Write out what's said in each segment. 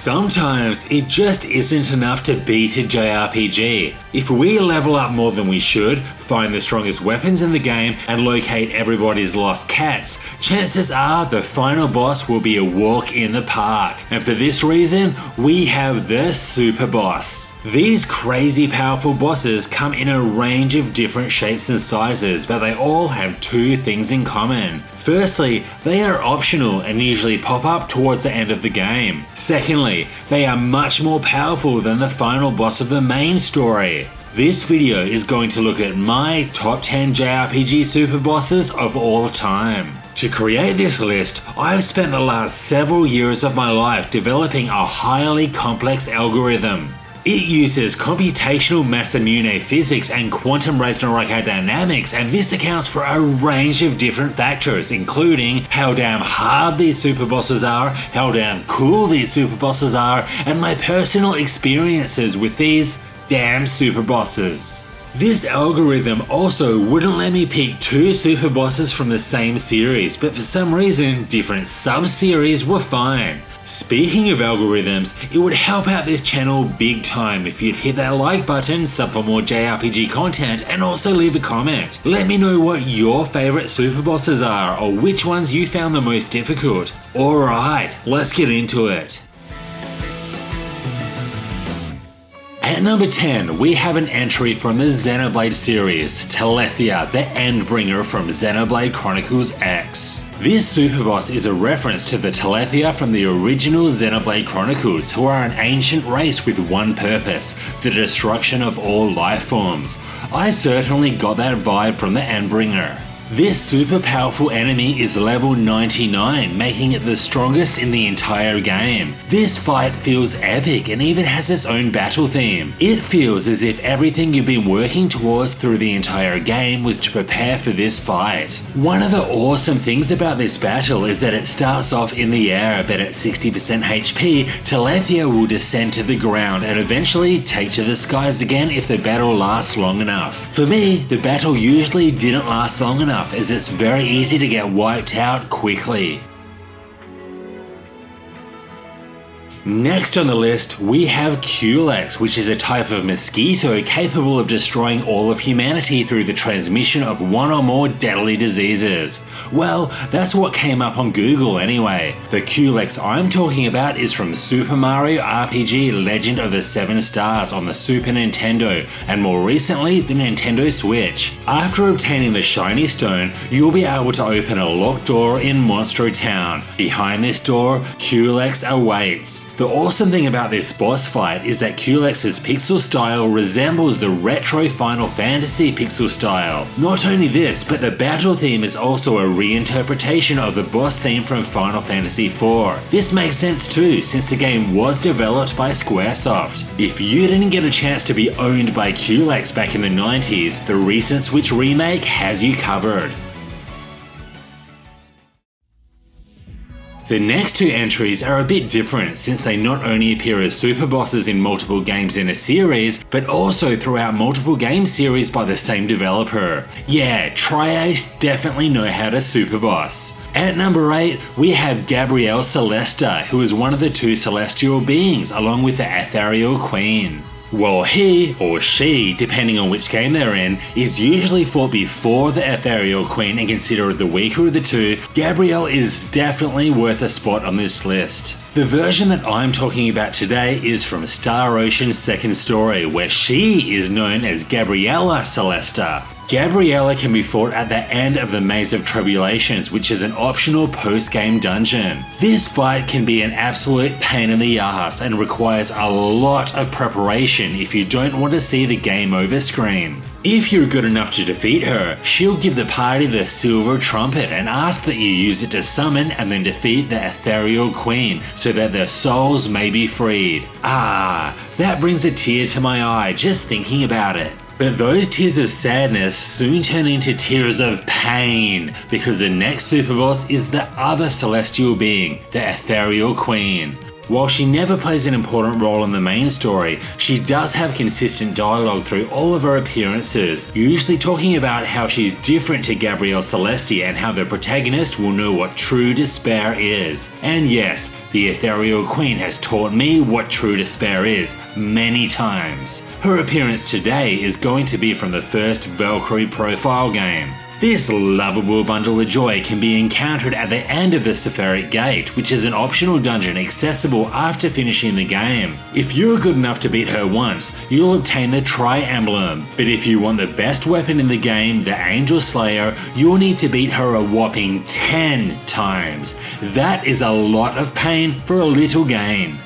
sometimes it just isn't enough to beat a JRPG. If we level up more than we should, find the strongest weapons in the game, and locate everybody's lost cats, chances are the final boss will be a walk in the park. And for this reason, we have the Super Boss. These crazy powerful bosses come in a range of different shapes and sizes, but they all have two things in common. Firstly, they are optional and usually pop up towards the end of the game. Secondly, they are much more powerful than the final boss of the main story. This video is going to look at my top 10 JRPG Super Bosses of all time. To create this list, I've spent the last several years of my life developing a highly complex algorithm. It uses computational Masamune-physics and quantum-ragnaroki-dynamics, and this accounts for a range of different factors, including how damn hard these super bosses are, how damn cool these super bosses are, and my personal experiences with these damn super bosses. This algorithm also wouldn't let me pick two super bosses from the same series, but for some reason, different sub-series were fine. Speaking of algorithms, it would help out this channel big time if you'd hit that like button, sub for more JRPG content, and also leave a comment. Let me know what your favourite super bosses are, or which ones you found the most difficult. Alright, let's get into it. At number 10, we have an entry from the Xenoblade series, Teia, the Endbringer from Xenoblade Chronicles X. This super boss is a reference to the Teia from the original Xenoblade Chronicles, who are an ancient race with one purpose, the destruction of all life forms. I certainly got that vibe from the Endbringer. This super powerful enemy is level 99, making it the strongest in the entire game. This fight feels epic and even has its own battle theme. It feels as if everything you've been working towards through the entire game was to prepare for this fight. One of the awesome things about this battle is that it starts off in the air, but at 60% HP, Teia will descend to the ground and eventually take to the skies again if the battle lasts long enough. For me, the battle usually didn't last long enough, as it's very easy to get wiped out quickly. Next on the list, we have Culex, which is a type of mosquito capable of destroying all of humanity through the transmission of one or more deadly diseases. Well, that's what came up on Google anyway. The Culex I'm talking about is from Super Mario RPG Legend of the Seven Stars on the Super Nintendo, and more recently the Nintendo Switch. After obtaining the Shiny Stone, you'll be able to open a locked door in Monstro Town. Behind this door, Culex awaits. The awesome thing about this boss fight is that Culex's pixel style resembles the retro Final Fantasy pixel style. Not only this, but the battle theme is also a reinterpretation of the boss theme from Final Fantasy IV. This makes sense too, since the game was developed by Squaresoft. If you didn't get a chance to be owned by Culex back in the 90s, the recent Switch remake has you covered. The next two entries are a bit different, since they not only appear as super bosses in multiple games in a series, but also throughout multiple game series by the same developer. Yeah, Tri-Ace definitely know how to super boss. At number 8, we have Gabrielle Celesta, who is one of the two celestial beings, along with the Ethereal Queen. While he, or she, depending on which game they're in, is usually fought before the Ethereal Queen and considered the weaker of the two, Gabrielle is definitely worth a spot on this list. The version that I'm talking about today is from Star Ocean's second story, where she is known as Gabriella Celesta. Gabriella can be fought at the end of the Maze of Tribulations, which is an optional post-game dungeon. This fight can be an absolute pain in the ass and requires a lot of preparation if you don't want to see the game over screen. If you're good enough to defeat her, she'll give the party the silver trumpet and ask that you use it to summon and then defeat the Ethereal Queen so that their souls may be freed. Ah, that brings a tear to my eye just thinking about it. But those tears of sadness soon turn into tears of pain, because the next super boss is the other celestial being, the Ethereal Queen. While she never plays an important role in the main story, she does have consistent dialogue through all of her appearances, usually talking about how she's different to Gabrielle Celeste and how the protagonist will know what true despair is. And yes, the Ethereal Queen has taught me what true despair is many times. Her appearance today is going to be from the first Valkyrie profile game. This lovable bundle of joy can be encountered at the end of the Sephiric Gate, which is an optional dungeon accessible after finishing the game. If you're good enough to beat her once, you'll obtain the Tri-Emblem, but if you want the best weapon in the game, the Angel Slayer, you'll need to beat her a whopping 10 times. That is a lot of pain for a little gain.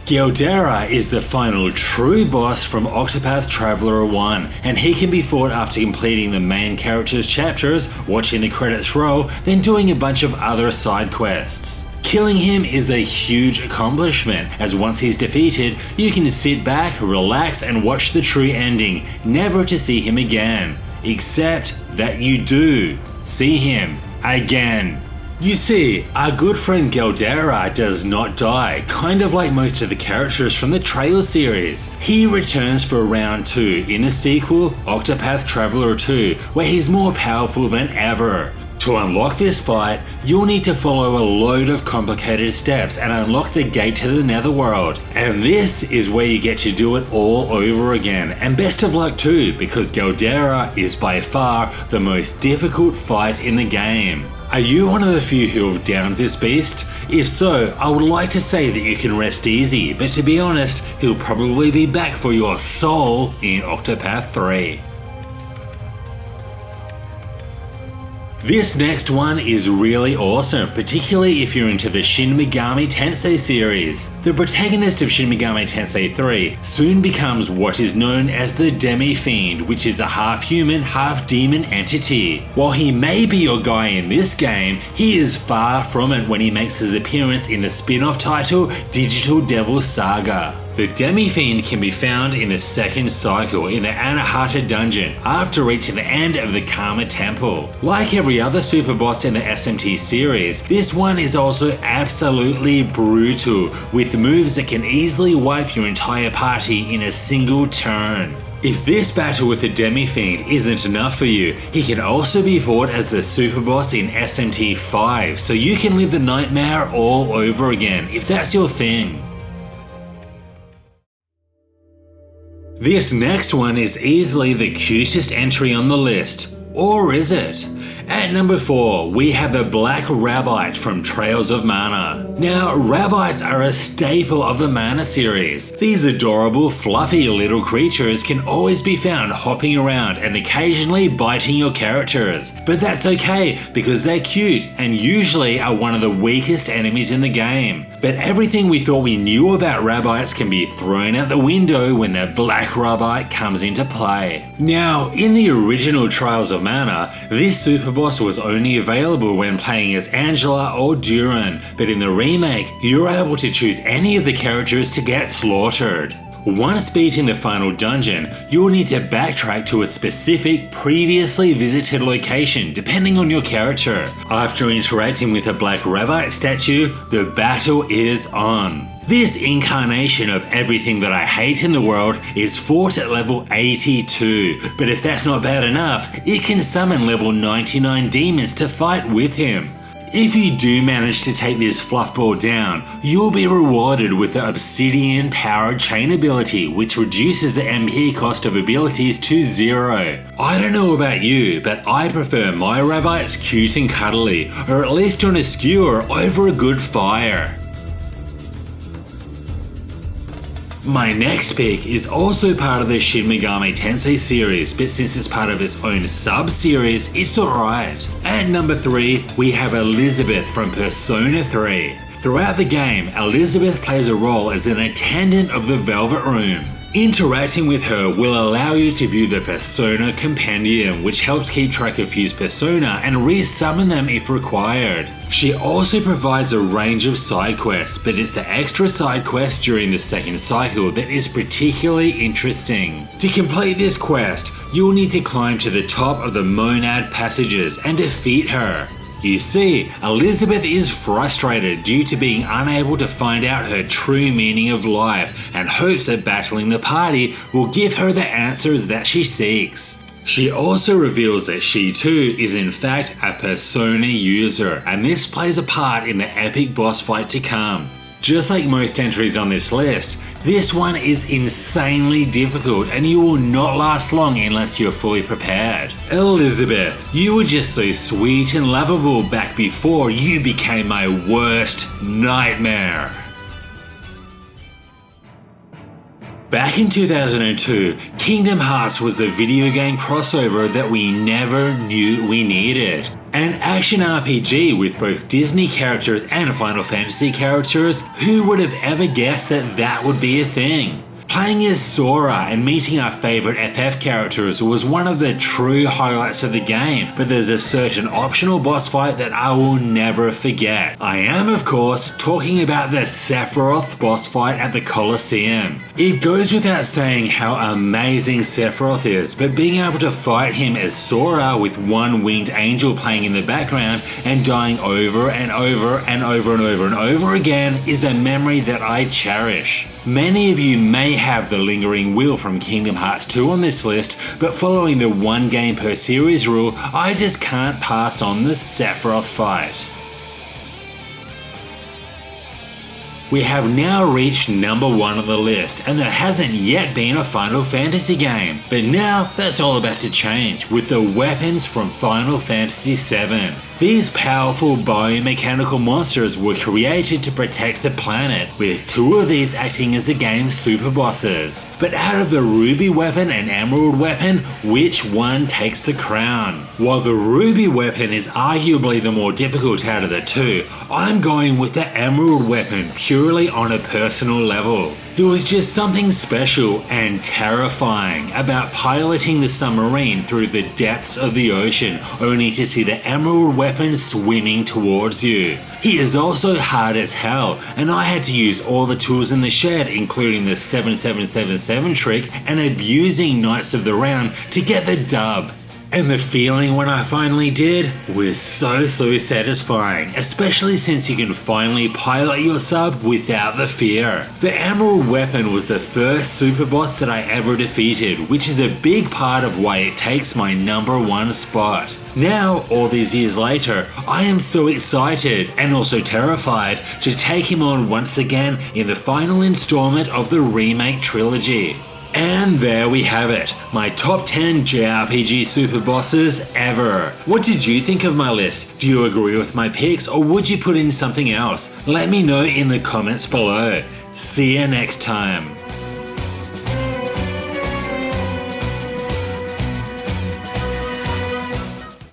Galdera is the final true boss from Octopath Traveler 1, and he can be fought after completing the main character's chapters, watching the credits roll, then doing a bunch of other side quests. Killing him is a huge accomplishment, as once he's defeated, you can sit back, relax, and watch the true ending, never to see him again. Except that you do see him again. You see, our good friend Galdera does not die, kind of like most of the characters from the Trail series. He returns for round 2 in the sequel, Octopath Traveler 2, where he's more powerful than ever. To unlock this fight, you'll need to follow a load of complicated steps and unlock the gate to the Netherworld. And this is where you get to do it all over again. And best of luck too, because Galdera is by far the most difficult fight in the game. Are you one of the few who have downed this beast? If so, I would like to say that you can rest easy, but to be honest, he'll probably be back for your soul in Octopath 3. This next one is really awesome, particularly if you're into the Shin Megami Tensei series. The protagonist of Shin Megami Tensei 3 soon becomes what is known as the Demi Fiend, which is a half-human, half-demon entity. While he may be your guy in this game, he is far from it when he makes his appearance in the spin-off title Digital Devil Saga. The Demi Fiend can be found in the second cycle in the Anahata dungeon after reaching the end of the Karma Temple. Like every other super boss in the SMT series, this one is also absolutely brutal, with moves that can easily wipe your entire party in a single turn. If this battle with the Demi Fiend isn't enough for you, he can also be fought as the super boss in SMT 5, so you can live the nightmare all over again if that's your thing. This next one is easily the cutest entry on the list. Or is it? At number 4, we have the Blackrabit from Trails of Mana. Now, rabbits are a staple of the Mana series. These adorable, fluffy little creatures can always be found hopping around and occasionally biting your characters. But that's okay, because they're cute and usually are one of the weakest enemies in the game. But everything we thought we knew about rabbits can be thrown out the window when the Blackrabit comes into play. Now, in the original Trials of Mana, this super boss was only available when playing as Angela or Duran, but in the remake, you're able to choose any of the characters to get slaughtered. Once beating the final dungeon, you will need to backtrack to a specific previously visited location depending on your character. After interacting with a Blackrabit statue, the battle is on. This incarnation of everything that I hate in the world is fought at level 82, but if that's not bad enough, it can summon level 99 demons to fight with him. If you do manage to take this fluffball down, you'll be rewarded with the Obsidian Powered Chain ability, which reduces the MP cost of abilities to 0. I don't know about you, but I prefer my rabbits cute and cuddly, or at least on a skewer over a good fire. My next pick is also part of the Shin Megami Tensei series, but since it's part of its own sub-series, it's alright. At number 3, we have Elizabeth from Persona 3. Throughout the game, Elizabeth plays a role as an attendant of the Velvet Room. Interacting with her will allow you to view the Persona Compendium, which helps keep track of fused persona and re-summon them if required. She also provides a range of side quests, but it's the extra side quest during the second cycle that is particularly interesting. To complete this quest, you'll need to climb to the top of the Monad passages and defeat her. You see, Elizabeth is frustrated due to being unable to find out her true meaning of life and hopes that battling the party will give her the answers that she seeks. She also reveals that she too is in fact a persona user, and this plays a part in the epic boss fight to come. Just like most entries on this list, this one is insanely difficult and you will not last long unless you're fully prepared. Elizabeth, you were just so sweet and lovable back before you became my worst nightmare. Back in 2002, Kingdom Hearts was a video game crossover that we never knew we needed. An action RPG with both Disney characters and Final Fantasy characters, who would have ever guessed that that would be a thing? Playing as Sora and meeting our favourite FF characters was one of the true highlights of the game, but there's a certain optional boss fight that I will never forget. I am, of course, talking about the Sephiroth boss fight at the Colosseum. It goes without saying how amazing Sephiroth is, but being able to fight him as Sora with one winged angel playing in the background and dying over and over and over and over and over again is a memory that I cherish. Many of you may have the lingering wheel from Kingdom Hearts 2 on this list, but following the one game per series rule, I just can't pass on the Sephiroth fight. We have now reached number 1 on the list, and there hasn't yet been a Final Fantasy game. But now, that's all about to change, with the weapons from Final Fantasy VII. These powerful biomechanical monsters were created to protect the planet, with 2 of these acting as the game's super bosses. But out of the Ruby weapon and Emerald weapon, which one takes the crown? While the Ruby weapon is arguably the more difficult out of the 2, I'm going with the Emerald weapon purely on a personal level. There was just something special and terrifying about piloting the submarine through the depths of the ocean, only to see the Emerald weapon swimming towards you. He is also hard as hell, and I had to use all the tools in the shed, including the 7777 trick and abusing Knights of the Round to get the dub. And the feeling when I finally did was so satisfying, especially since you can finally pilot your sub without the fear. The Emerald weapon was the first super boss that I ever defeated, which is a big part of why it takes my number 1 spot. Now, all these years later, I am so excited and also terrified to take him on once again in the final installment of the remake trilogy. And there we have it, my top 10 JRPG Super Bosses ever. What did you think of my list? Do you agree with my picks, or would you put in something else? Let me know in the comments below. See you next time.